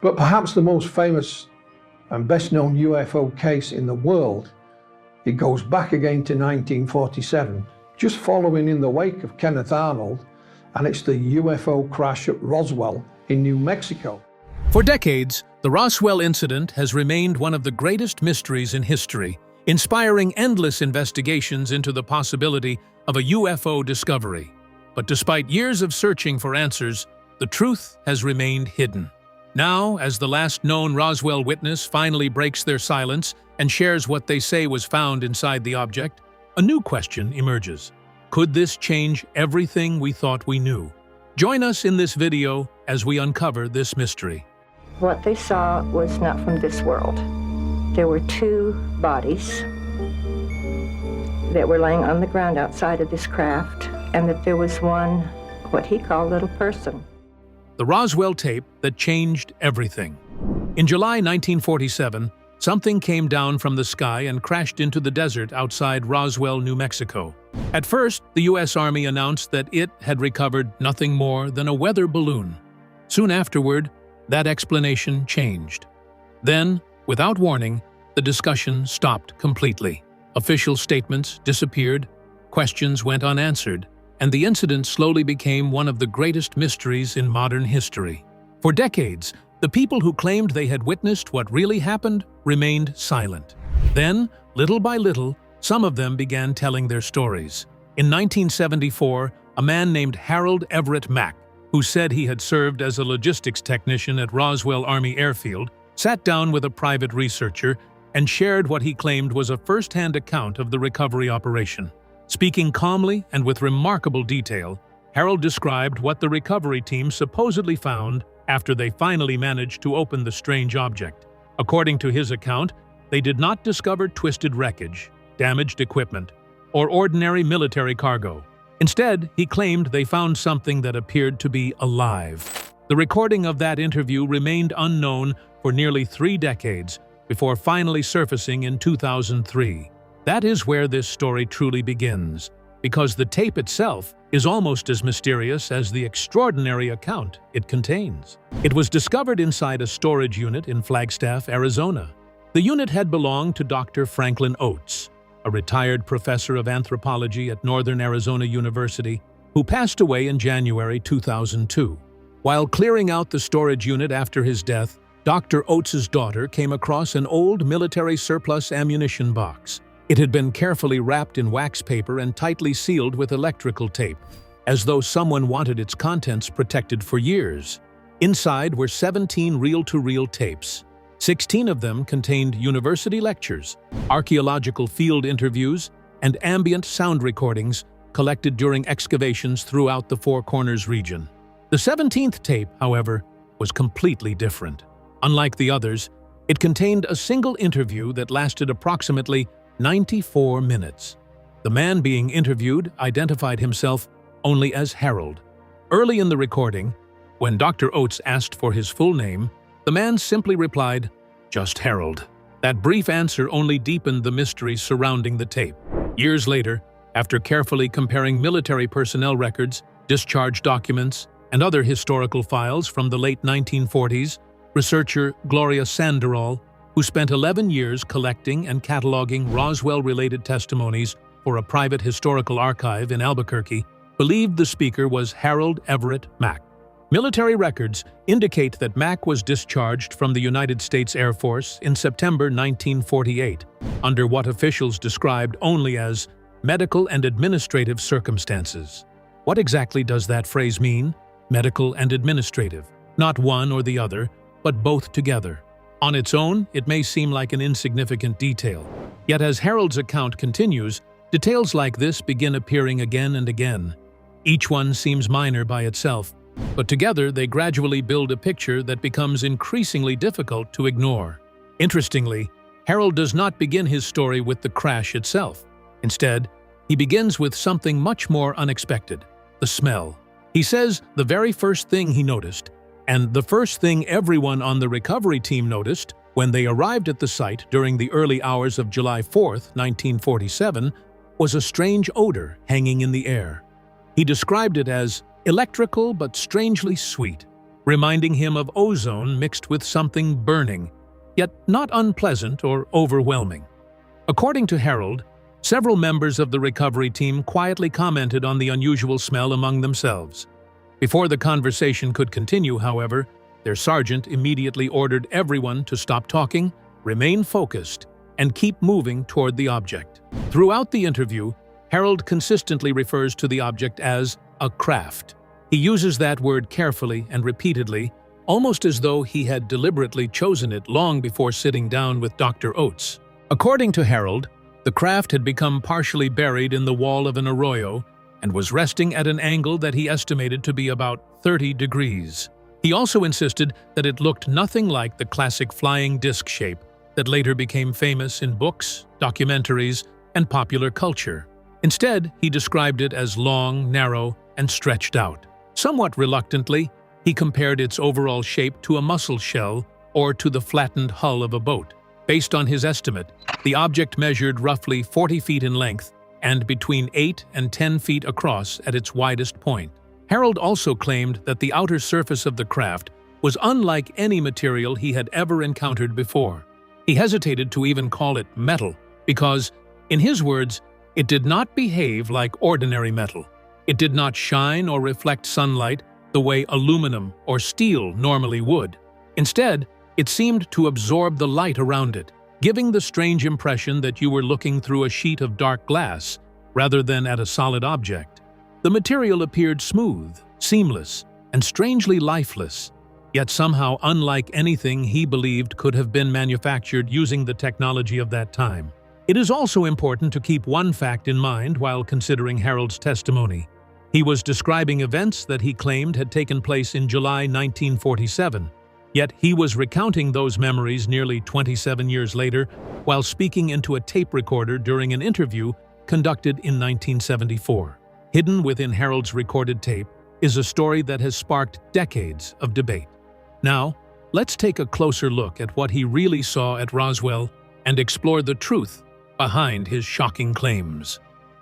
But perhaps the most famous and best known UFO case in the world, it goes back again to 1947, just following in the wake of Kenneth Arnold, and it's the UFO crash at Roswell in New Mexico. For decades, the Roswell incident has remained one of the greatest mysteries in history, inspiring endless investigations into the possibility of a UFO discovery. But despite years of searching for answers, the truth has remained hidden. Now, as the last known Roswell witness finally breaks their silence and shares what they say was found inside the object, a new question emerges. Could this change everything we thought we knew? Join us in this video as we uncover this mystery. What they saw was not from this world. There were two bodies that were laying on the ground outside of this craft, and that there was one, what he called little person. The Roswell tape that changed everything. In July 1947, something came down from the sky and crashed into the desert outside Roswell, New Mexico. At first, the U.S. Army announced that it had recovered nothing more than a weather balloon. Soon afterward, that explanation changed. Then, without warning, the discussion stopped completely. Official statements disappeared, questions went unanswered, and the incident slowly became one of the greatest mysteries in modern history. For decades, the people who claimed they had witnessed what really happened remained silent. Then, little by little, some of them began telling their stories. In 1974, a man named Harold Everett Mack, who said he had served as a logistics technician at Roswell Army Airfield, sat down with a private researcher and shared what he claimed was a first-hand account of the recovery operation. Speaking calmly and with remarkable detail, Harold described what the recovery team supposedly found after they finally managed to open the strange object. According to his account, they did not discover twisted wreckage, damaged equipment, or ordinary military cargo. Instead, he claimed they found something that appeared to be alive. The recording of that interview remained unknown for nearly 3 decades before finally surfacing in 2003. That is where this story truly begins, because the tape itself is almost as mysterious as the extraordinary account it contains. It was discovered inside a storage unit in Flagstaff, Arizona. The unit had belonged to Dr. Franklin Oates, a retired professor of anthropology at Northern Arizona University, who passed away in January 2002. While clearing out the storage unit after his death, Dr. Oates's daughter came across an old military surplus ammunition box. It had been carefully wrapped in wax paper and tightly sealed with electrical tape, as though someone wanted its contents protected for years. Inside were 17 reel-to-reel tapes. 16 of them contained university lectures, archaeological field interviews, and ambient sound recordings collected during excavations throughout the Four Corners region. The 17th tape, however, was completely different. Unlike the others, it contained a single interview that lasted approximately 94 minutes. The man being interviewed identified himself only as Harold. Early in the recording, when Dr. Oates asked for his full name, the man simply replied, "Just Harold." That brief answer only deepened the mystery surrounding the tape. Years later, after carefully comparing military personnel records, discharge documents, and other historical files from the late 1940s, researcher Gloria Sandoral, who spent 11 years collecting and cataloging Roswell-related testimonies for a private historical archive in Albuquerque, believed the speaker was Harold Everett Mack. Military records indicate that Mack was discharged from the United States Air Force in September 1948, under what officials described only as medical and administrative circumstances. What exactly does that phrase mean? Medical and administrative. Not one or the other, but both together. On its own, it may seem like an insignificant detail. Yet as Harold's account continues, details like this begin appearing again and again. Each one seems minor by itself, but together they gradually build a picture that becomes increasingly difficult to ignore. Interestingly, Harold does not begin his story with the crash itself. Instead, he begins with something much more unexpected: the smell. He says the very first thing he noticed, and the first thing everyone on the recovery team noticed when they arrived at the site during the early hours of July 4, 1947, was a strange odor hanging in the air. He described it as electrical but strangely sweet, reminding him of ozone mixed with something burning, yet not unpleasant or overwhelming. According to Harold, several members of the recovery team quietly commented on the unusual smell among themselves. Before the conversation could continue, however, their sergeant immediately ordered everyone to stop talking, remain focused, and keep moving toward the object. Throughout the interview, Harold consistently refers to the object as a craft. He uses that word carefully and repeatedly, almost as though he had deliberately chosen it long before sitting down with Dr. Oates. According to Harold, the craft had become partially buried in the wall of an arroyo and was resting at an angle that he estimated to be about 30 degrees. He also insisted that it looked nothing like the classic flying disc shape that later became famous in books, documentaries, and popular culture. Instead, he described it as long, narrow, and stretched out. Somewhat reluctantly, he compared its overall shape to a mussel shell or to the flattened hull of a boat. Based on his estimate, the object measured roughly 40 feet in length and between 8 and 10 feet across at its widest point. Harold also claimed that the outer surface of the craft was unlike any material he had ever encountered before. He hesitated to even call it metal because, in his words, it did not behave like ordinary metal. It did not shine or reflect sunlight the way aluminum or steel normally would. Instead, it seemed to absorb the light around it, giving the strange impression that you were looking through a sheet of dark glass rather than at a solid object. The material appeared smooth, seamless, and strangely lifeless, yet somehow unlike anything he believed could have been manufactured using the technology of that time. It is also important to keep one fact in mind while considering Harold's testimony. He was describing events that he claimed had taken place in July 1947, yet he was recounting those memories nearly 27 years later while speaking into a tape recorder during an interview conducted in 1974. Hidden within Harold's recorded tape is a story that has sparked decades of debate. Now, let's take a closer look at what he really saw at Roswell and explore the truth behind his shocking claims.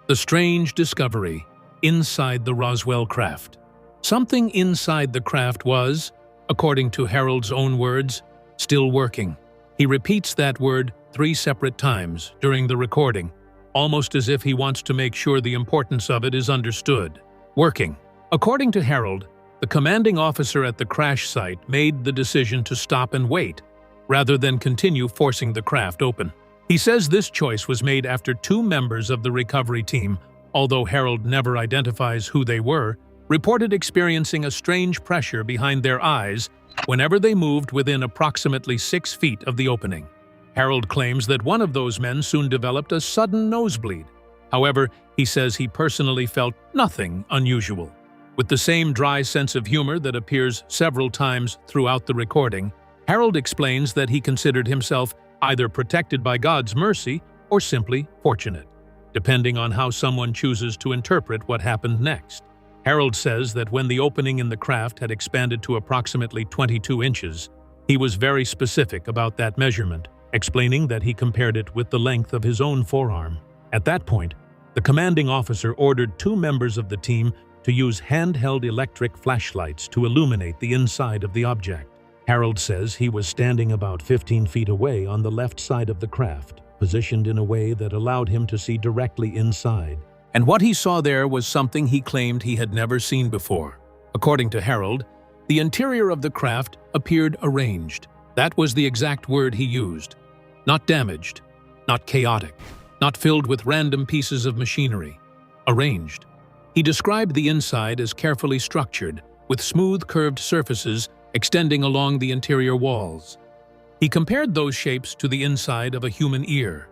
The strange discovery inside the Roswell craft. Something inside the craft was, according to Harold's own words, still working. He repeats that word 3 separate times during the recording, almost as if he wants to make sure the importance of it is understood. Working. According to Harold, the commanding officer at the crash site made the decision to stop and wait, rather than continue forcing the craft open. He says this choice was made after 2 members of the recovery team, although Harold never identifies who they were, reported experiencing a strange pressure behind their eyes whenever they moved within approximately 6 feet of the opening. Harold claims that one of those men soon developed a sudden nosebleed. However, he says he personally felt nothing unusual. With the same dry sense of humor that appears several times throughout the recording, Harold explains that he considered himself either protected by God's mercy or simply fortunate, depending on how someone chooses to interpret what happened next. Harold says that when the opening in the craft had expanded to approximately 22 inches, he was very specific about that measurement, explaining that he compared it with the length of his own forearm. At that point, the commanding officer ordered 2 members of the team to use handheld electric flashlights to illuminate the inside of the object. Harold says he was standing about 15 feet away on the left side of the craft, positioned in a way that allowed him to see directly inside. And what he saw there was something he claimed he had never seen before. According to Harold, the interior of the craft appeared arranged. That was the exact word he used. Not damaged, not chaotic, not filled with random pieces of machinery. Arranged. He described the inside as carefully structured, with smooth curved surfaces extending along the interior walls. He compared those shapes to the inside of a human ear.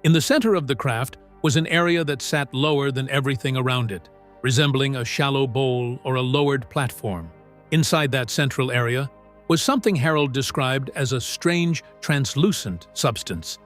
In the center of the craft was an area that sat lower than everything around it, resembling a shallow bowl or a lowered platform. Inside that central area was something Harold described as a strange, translucent substance.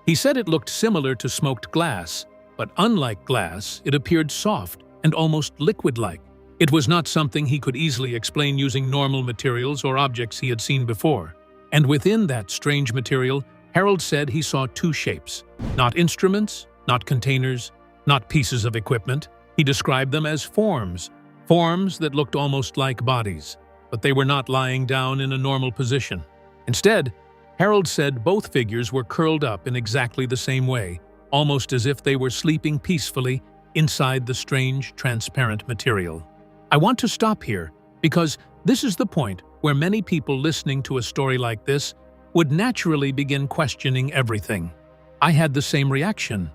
He said it looked similar to smoked glass, but unlike glass, it appeared soft and almost liquid-like. It was not something he could easily explain using normal materials or objects he had seen before. And within that strange material, Harold said he saw 2 shapes. Not instruments, not containers, not pieces of equipment. He described them as forms that looked almost like bodies. but they were not lying down in a normal position. Instead, Harold said both figures were curled up in exactly the same way, almost as if they were sleeping peacefully inside the strange, transparent material. I want to stop here because this is the point where many people listening to a story like this would naturally begin questioning everything. I had the same reaction.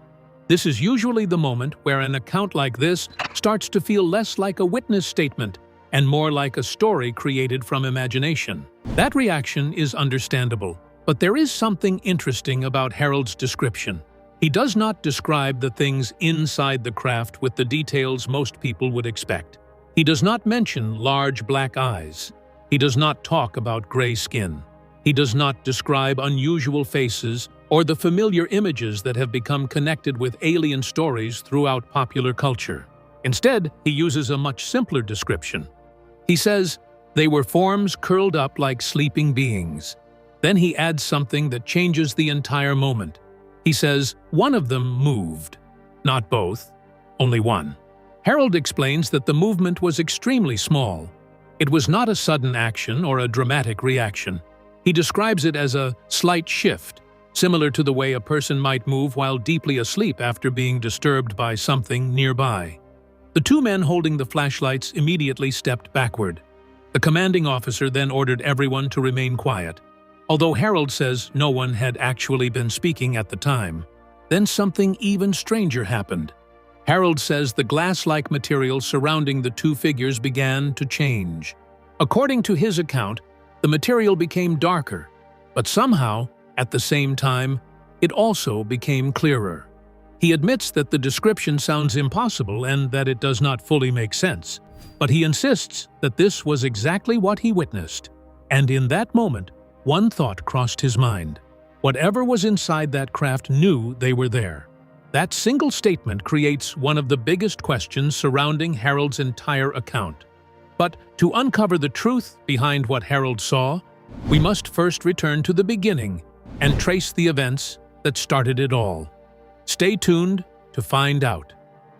This is usually the moment where an account like this starts to feel less like a witness statement and more like a story created from imagination. That reaction is understandable, but there is something interesting about Harold's description. He does not describe the things inside the craft with the details most people would expect. He does not mention large black eyes. He does not talk about gray skin. He does not describe unusual faces or the familiar images that have become connected with alien stories throughout popular culture. Instead, he uses a much simpler description. He says, "They were forms curled up like sleeping beings." Then he adds something that changes the entire moment. He says, "One of them moved." Not both, only one. Harold explains that the movement was extremely small. It was not a sudden action or a dramatic reaction. He describes it as a slight shift, similar to the way a person might move while deeply asleep after being disturbed by something nearby. The two men holding the flashlights immediately stepped backward. The commanding officer then ordered everyone to remain quiet, although Harold says no one had actually been speaking at the time. Then something even stranger happened. Harold says the glass-like material surrounding the two figures began to change. According to his account, the material became darker, but somehow, at the same time, it also became clearer. He admits that the description sounds impossible and that it does not fully make sense, but he insists that this was exactly what he witnessed. And in that moment, one thought crossed his mind. Whatever was inside that craft knew they were there. That single statement creates one of the biggest questions surrounding Harold's entire account. But to uncover the truth behind what Harold saw, we must first return to the beginning and trace the events that started it all. Stay tuned to find out.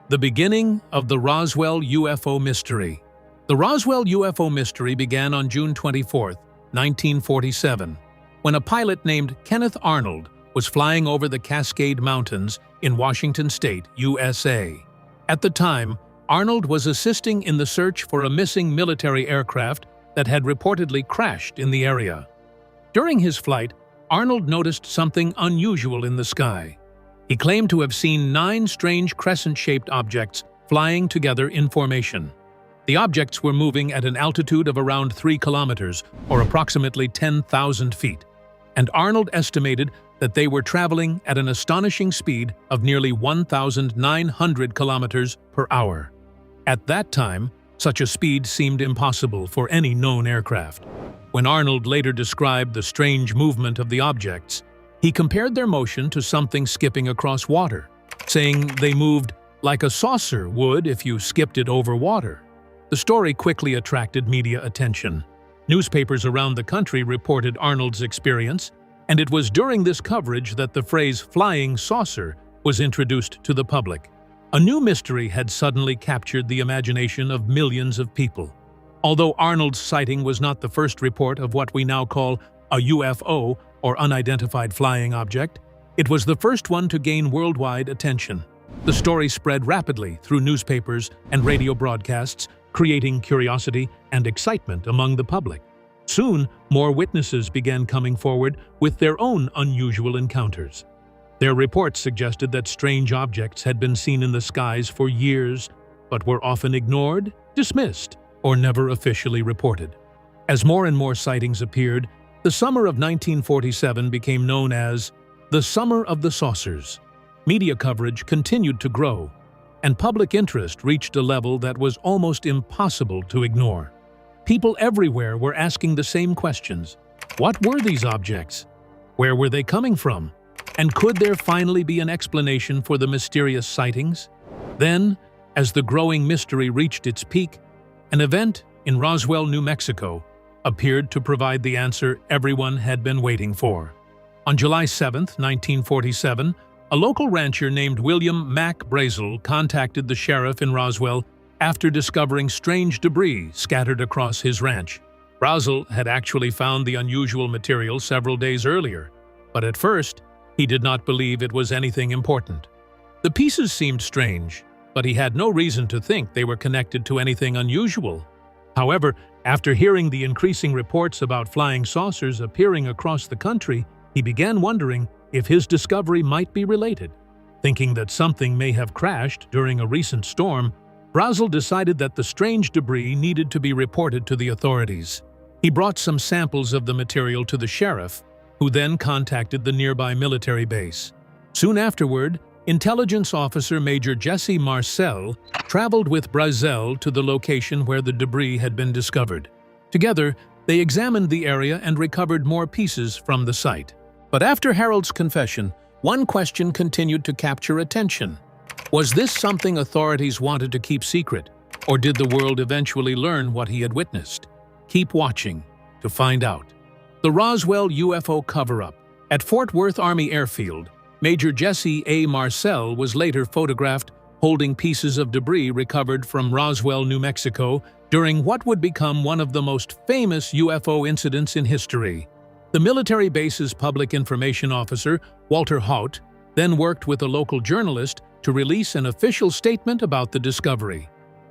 The beginning of the Roswell UFO mystery. The Roswell UFO mystery began on June 24, 1947, when a pilot named Kenneth Arnold was flying over the Cascade Mountains in Washington State, USA. At the time, Arnold was assisting in the search for a missing military aircraft that had reportedly crashed in the area. During his flight, Arnold noticed something unusual in the sky. He claimed to have seen 9 strange crescent-shaped objects flying together in formation. The objects were moving at an altitude of around 3 kilometers, or approximately 10,000 feet, and Arnold estimated that they were traveling at an astonishing speed of nearly 1,900 kilometers per hour. At that time, such a speed seemed impossible for any known aircraft. When Arnold later described the strange movement of the objects, he compared their motion to something skipping across water, saying they moved like a saucer would if you skipped it over water. The story quickly attracted media attention. Newspapers around the country reported Arnold's experience, and it was during this coverage that the phrase "flying saucer" was introduced to the public. A new mystery had suddenly captured the imagination of millions of people. Although Arnold's sighting was not the first report of what we now call a UFO, or unidentified flying object, it was the first one to gain worldwide attention. The story spread rapidly through newspapers and radio broadcasts, creating curiosity and excitement among the public. Soon, more witnesses began coming forward with their own unusual encounters. Their reports suggested that strange objects had been seen in the skies for years, but were often ignored, dismissed, or never officially reported. As more and more sightings appeared, the summer of 1947 became known as the Summer of the Saucers. Media coverage continued to grow, and public interest reached a level that was almost impossible to ignore. People everywhere were asking the same questions. What were these objects? Where were they coming from? And could there finally be an explanation for the mysterious sightings? Then, as the growing mystery reached its peak, an event in Roswell, New Mexico, appeared to provide the answer everyone had been waiting for. On July 7, 1947, a local rancher named William Mack Brazel contacted the sheriff in Roswell after discovering strange debris scattered across his ranch. Roswell had actually found the unusual material several days earlier, but at first, he did not believe it was anything important. The pieces seemed strange, but he had no reason to think they were connected to anything unusual. However, after hearing the increasing reports about flying saucers appearing across the country, he began wondering if his discovery might be related. Thinking that something may have crashed during a recent storm, Roswell decided that the strange debris needed to be reported to the authorities. He brought some samples of the material to the sheriff, who then contacted the nearby military base. Soon afterward, Intelligence Officer Major Jesse Marcel traveled with Marcel to the location where the debris had been discovered. Together, they examined the area and recovered more pieces from the site. But after Harold's confession, one question continued to capture attention. Was this something authorities wanted to keep secret, or did the world eventually learn what he had witnessed? Keep watching to find out. The Roswell UFO cover-up. At Fort Worth Army Airfield, Major Jesse A. Marcel was later photographed holding pieces of debris recovered from Roswell, New Mexico, during what would become one of the most famous UFO incidents in history. The military base's public information officer, Walter Haut, then worked with a local journalist to release an official statement about the discovery.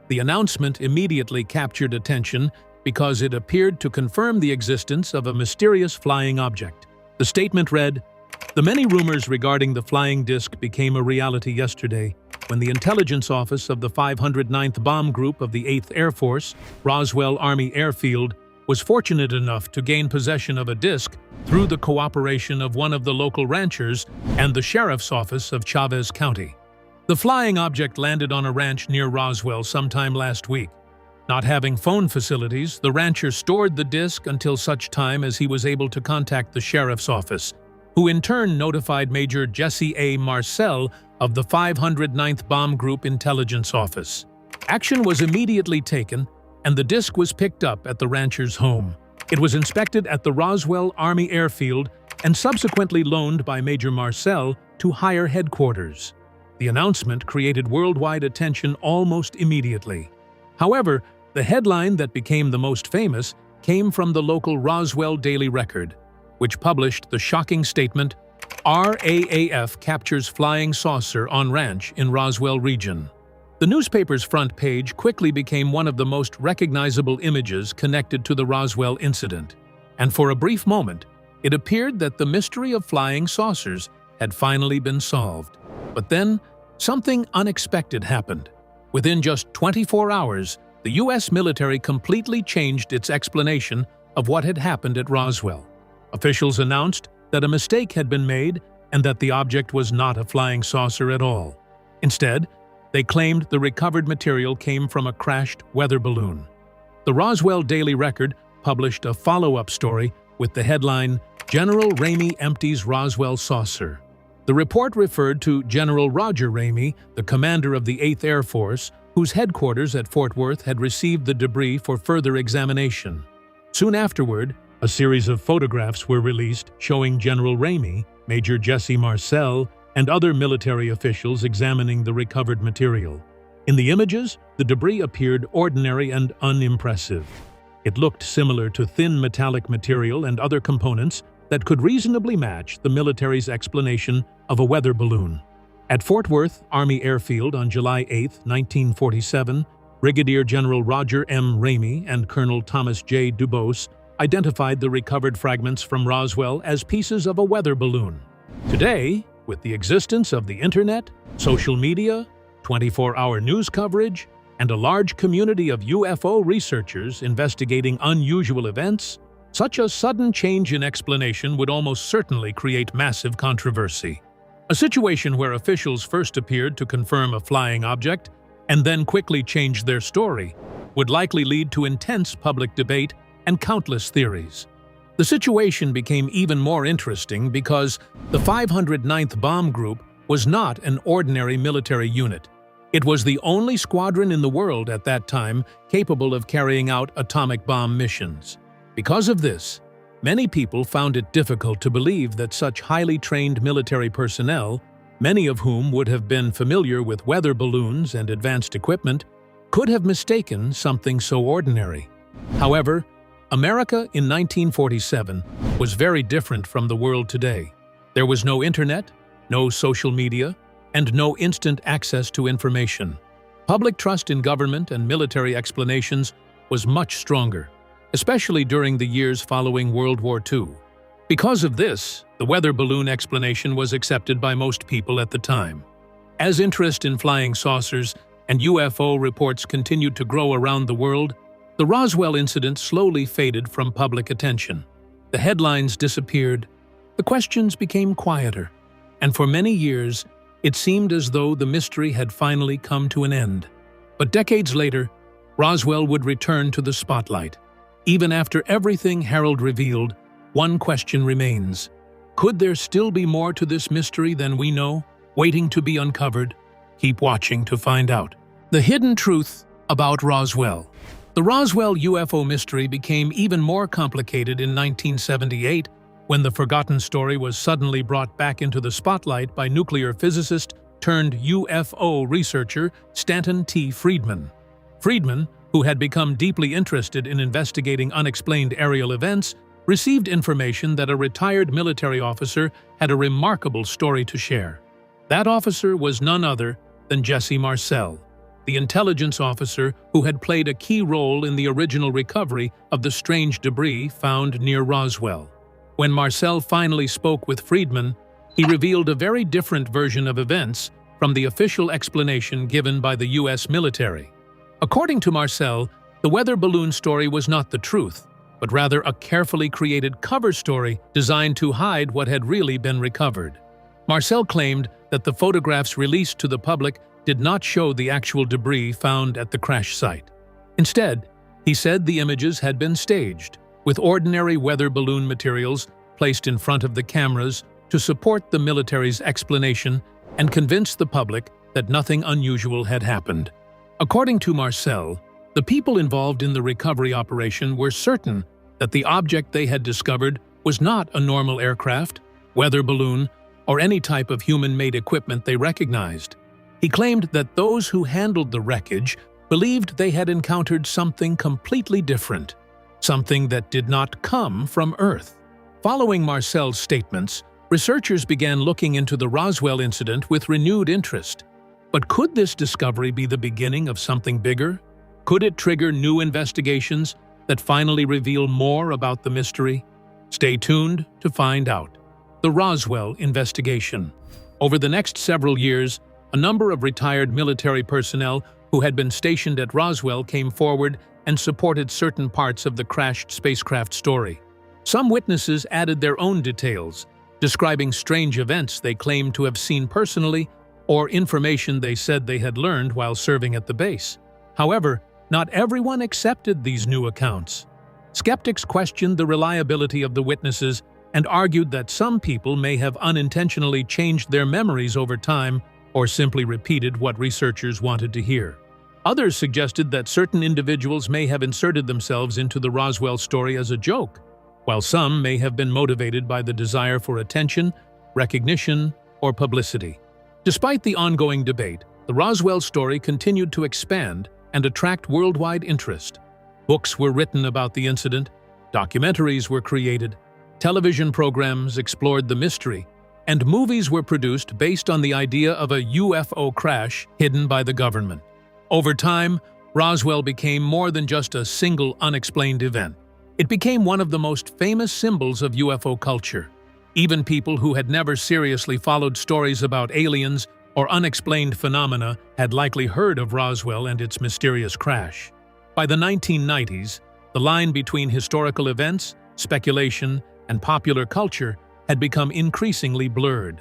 The announcement immediately captured attention because it appeared to confirm the existence of a mysterious flying object. The statement read, "The many rumors regarding the flying disc became a reality yesterday when the intelligence office of the 509th Bomb Group of the 8th Air Force, Roswell Army Airfield, was fortunate enough to gain possession of a disc through the cooperation of one of the local ranchers and the sheriff's office of Chavez County. The flying object landed on a ranch near Roswell sometime last week. Not having phone facilities, the rancher stored the disc until such time as he was able to contact the sheriff's office, who in turn notified Major Jesse A. Marcel of the 509th Bomb Group Intelligence Office. Action was immediately taken, and the disc was picked up at the rancher's home. It was inspected at the Roswell Army Airfield and subsequently loaned by Major Marcel to higher headquarters. The announcement created worldwide attention almost immediately. However, the headline that became the most famous came from the local Roswell Daily Record, which published the shocking statement, "RAAF captures flying saucer on ranch in Roswell region." The newspaper's front page quickly became one of the most recognizable images connected to the Roswell incident, and for a brief moment, it appeared that the mystery of flying saucers had finally been solved. But then, something unexpected happened. Within just 24 hours, the U.S. military completely changed its explanation of what had happened at Roswell. Officials announced that a mistake had been made and that the object was not a flying saucer at all. Instead, they claimed the recovered material came from a crashed weather balloon. The Roswell Daily Record published a follow-up story with the headline, "General Ramey Empties Roswell Saucer." The report referred to General Roger Ramey, the commander of the 8th Air Force, whose headquarters at Fort Worth had received the debris for further examination. Soon afterward, a series of photographs were released showing General Ramey, Major Jesse Marcel, and other military officials examining the recovered material. In the images, the debris appeared ordinary and unimpressive. It looked similar to thin metallic material and other components that could reasonably match the military's explanation of a weather balloon. At Fort Worth Army Airfield on July 8, 1947, Brigadier General Roger M. Ramey and Colonel Thomas J. Dubose identified the recovered fragments from Roswell as pieces of a weather balloon. Today, with the existence of the internet, social media, 24-hour news coverage, and a large community of UFO researchers investigating unusual events, such a sudden change in explanation would almost certainly create massive controversy. A situation where officials first appeared to confirm a flying object and then quickly changed their story would likely lead to intense public debate and countless theories. The situation became even more interesting because the 509th Bomb Group was not an ordinary military unit. It was the only squadron in the world at that time capable of carrying out atomic bomb missions. Because of this, many people found it difficult to believe that such highly trained military personnel, many of whom would have been familiar with weather balloons and advanced equipment, could have mistaken something so ordinary. However, America in 1947 was very different from the world today. There was no internet, no social media, and no instant access to information. Public trust in government and military explanations was much stronger, especially during the years following World War II. Because of this, the weather balloon explanation was accepted by most people at the time. As interest in flying saucers and UFO reports continued to grow around the world, the Roswell incident slowly faded from public attention. The headlines disappeared, the questions became quieter, and for many years, it seemed as though the mystery had finally come to an end. But decades later, Roswell would return to the spotlight. Even after everything Harold revealed, one question remains. Could there still be more to this mystery than we know, waiting to be uncovered? Keep watching to find out. The hidden truth about Roswell. The Roswell UFO mystery became even more complicated in 1978 when the forgotten story was suddenly brought back into the spotlight by nuclear physicist turned UFO researcher Stanton T. Friedman. Friedman, who had become deeply interested in investigating unexplained aerial events, received information that a retired military officer had a remarkable story to share. That officer was none other than Jesse Marcel, the intelligence officer who had played a key role in the original recovery of the strange debris found near Roswell. When Marcel finally spoke with Friedman, he revealed a very different version of events from the official explanation given by the U.S. military. According to Marcel, the weather balloon story was not the truth, but rather a carefully created cover story designed to hide what had really been recovered. Marcel claimed that the photographs released to the public did not show the actual debris found at the crash site. Instead, he said the images had been staged, with ordinary weather balloon materials placed in front of the cameras to support the military's explanation and convince the public that nothing unusual had happened. According to Marcel, the people involved in the recovery operation were certain that the object they had discovered was not a normal aircraft, weather balloon, or any type of human-made equipment they recognized. He claimed that those who handled the wreckage believed they had encountered something completely different, something that did not come from Earth. Following Marcel's statements, researchers began looking into the Roswell incident with renewed interest. But could this discovery be the beginning of something bigger? Could it trigger new investigations that finally reveal more about the mystery? Stay tuned to find out. The Roswell investigation. Over the next several years, a number of retired military personnel who had been stationed at Roswell came forward and supported certain parts of the crashed spacecraft story. Some witnesses added their own details, describing strange events they claimed to have seen personally or information they said they had learned while serving at the base. However, not everyone accepted these new accounts. Skeptics questioned the reliability of the witnesses and argued that some people may have unintentionally changed their memories over time or simply repeated what researchers wanted to hear. Others suggested that certain individuals may have inserted themselves into the Roswell story as a joke, while some may have been motivated by the desire for attention, recognition, or publicity. Despite the ongoing debate, the Roswell story continued to expand and attract worldwide interest. Books were written about the incident, documentaries were created, television programs explored the mystery, and movies were produced based on the idea of a UFO crash hidden by the government. Over time, Roswell became more than just a single unexplained event. It became one of the most famous symbols of UFO culture. Even people who had never seriously followed stories about aliens or unexplained phenomena had likely heard of Roswell and its mysterious crash. By the 1990s, the line between historical events, speculation, and popular culture had become increasingly blurred.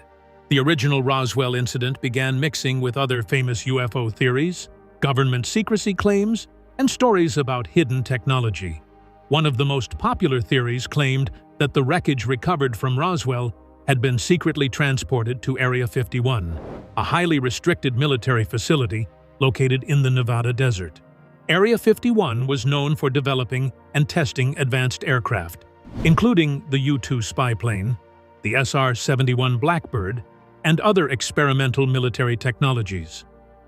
The original Roswell incident began mixing with other famous UFO theories, government secrecy claims, and stories about hidden technology. One of the most popular theories claimed that the wreckage recovered from Roswell had been secretly transported to Area 51, a highly restricted military facility located in the Nevada desert. Area 51 was known for developing and testing advanced aircraft, including the U-2 spy plane, the SR-71 Blackbird, and other experimental military technologies.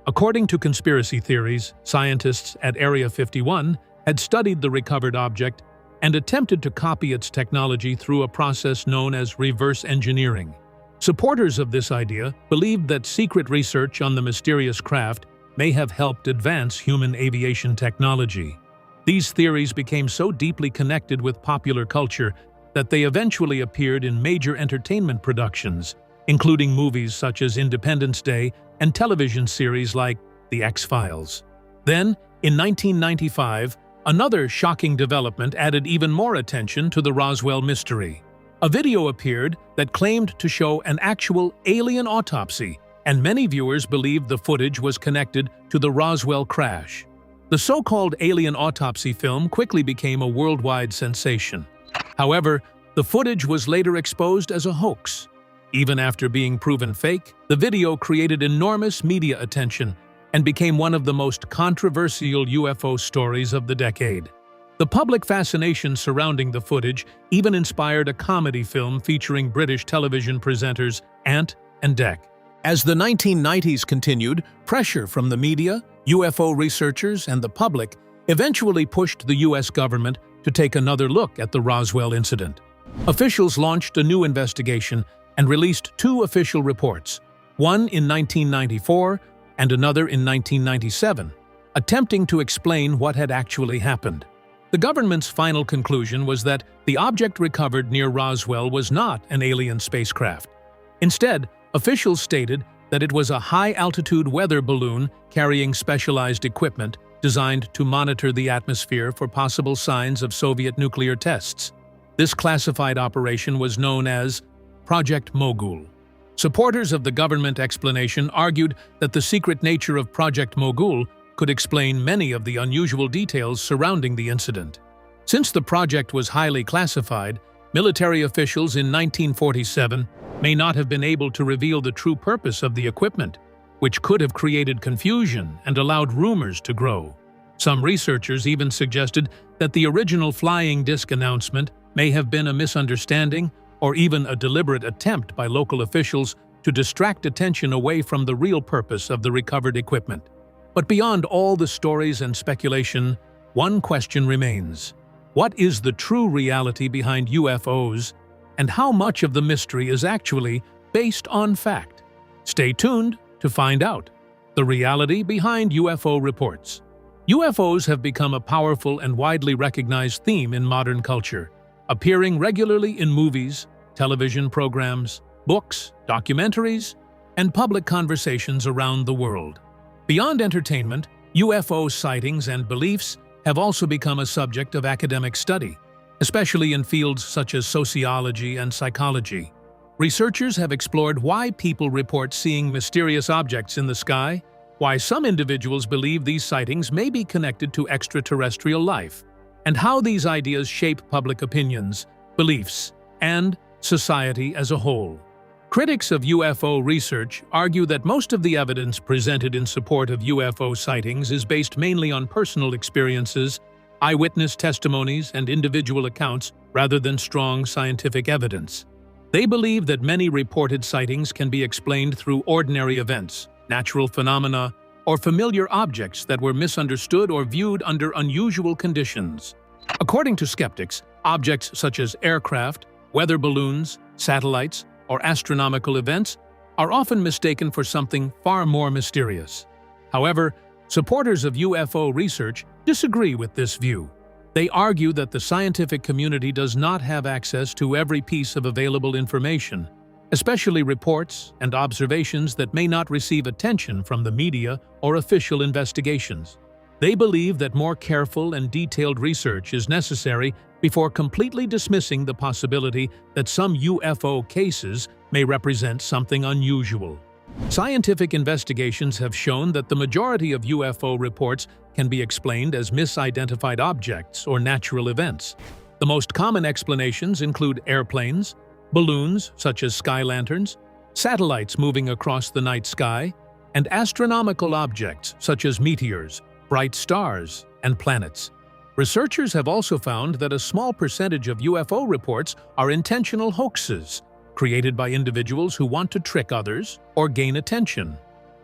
According to conspiracy theories, scientists at Area 51 had studied the recovered object and attempted to copy its technology through a process known as reverse engineering. Supporters of this idea believed that secret research on the mysterious craft may have helped advance human aviation technology. These theories became so deeply connected with popular culture that they eventually appeared in major entertainment productions, including movies such as Independence Day and television series like The X-Files. Then, in 1995, another shocking development added even more attention to the Roswell mystery. A video appeared that claimed to show an actual alien autopsy, and many viewers believed the footage was connected to the Roswell crash. The so-called alien autopsy film quickly became a worldwide sensation. However, the footage was later exposed as a hoax. Even after being proven fake, the video created enormous media attention and became one of the most controversial UFO stories of the decade. The public fascination surrounding the footage even inspired a comedy film featuring British television presenters Ant and Dec. As the 1990s continued, pressure from the media, UFO researchers, and the public eventually pushed the U.S. government to take another look at the Roswell incident. Officials launched a new investigation and released two official reports, one in 1994 and another in 1997, attempting to explain what had actually happened. The government's final conclusion was that the object recovered near Roswell was not an alien spacecraft. Instead, officials stated that it was a high-altitude weather balloon carrying specialized equipment designed to monitor the atmosphere for possible signs of Soviet nuclear tests. This classified operation was known as Project Mogul. Supporters of the government explanation argued that the secret nature of Project Mogul could explain many of the unusual details surrounding the incident. Since the project was highly classified, military officials in 1947 may not have been able to reveal the true purpose of the equipment, which could have created confusion and allowed rumors to grow. Some researchers even suggested that the original flying disc announcement may have been a misunderstanding or even a deliberate attempt by local officials to distract attention away from the real purpose of the recovered equipment. But beyond all the stories and speculation, one question remains. What is the true reality behind UFOs, and how much of the mystery is actually based on fact? Stay tuned to find out. The reality behind UFO reports. UFOs have become a powerful and widely recognized theme in modern culture, appearing regularly in movies, television programs, books, documentaries, and public conversations around the world. Beyond entertainment, UFO sightings and beliefs have also become a subject of academic study, especially in fields such as sociology and psychology. Researchers have explored why people report seeing mysterious objects in the sky, why some individuals believe these sightings may be connected to extraterrestrial life, and how these ideas shape public opinions, beliefs, and society as a whole. Critics of UFO research argue that most of the evidence presented in support of UFO sightings is based mainly on personal experiences, eyewitness testimonies, and individual accounts rather than strong scientific evidence. They believe that many reported sightings can be explained through ordinary events, natural phenomena, or familiar objects that were misunderstood or viewed under unusual conditions. According to skeptics, objects such as aircraft, weather balloons, satellites, or astronomical events are often mistaken for something far more mysterious. However, supporters of UFO research disagree with this view. They argue that the scientific community does not have access to every piece of available information, especially reports and observations that may not receive attention from the media or official investigations. They believe that more careful and detailed research is necessary before completely dismissing the possibility that some UFO cases may represent something unusual. Scientific investigations have shown that the majority of UFO reports can be explained as misidentified objects or natural events. The most common explanations include airplanes, balloons such as sky lanterns, satellites moving across the night sky, and astronomical objects such as meteors, bright stars, and planets. Researchers have also found that a small percentage of UFO reports are intentional hoaxes, created by individuals who want to trick others or gain attention.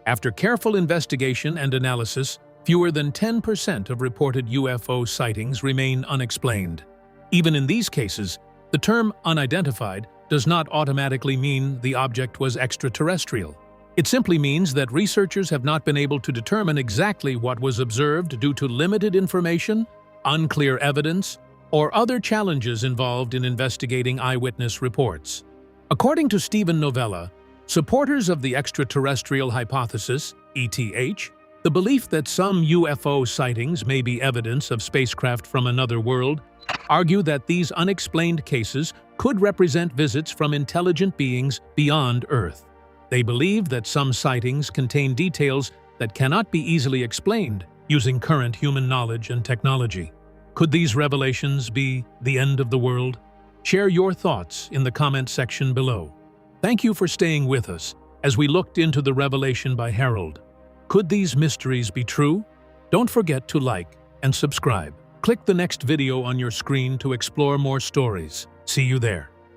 After careful investigation and analysis, fewer than 10% of reported UFO sightings remain unexplained. Even in these cases, the term unidentified does not automatically mean the object was extraterrestrial. It simply means that researchers have not been able to determine exactly what was observed due to limited information, unclear evidence, or other challenges involved in investigating eyewitness reports. According to Stephen Novella, supporters of the extraterrestrial hypothesis, ETH, the belief that some UFO sightings may be evidence of spacecraft from another world, argue that these unexplained cases could represent visits from intelligent beings beyond Earth. They believe that some sightings contain details that cannot be easily explained using current human knowledge and technology. Could these revelations be the end of the world? Share your thoughts in the comment section below. Thank you for staying with us as we looked into the revelation by Harold. Could these mysteries be true? Don't forget to like and subscribe. Click the next video on your screen to explore more stories. See you there.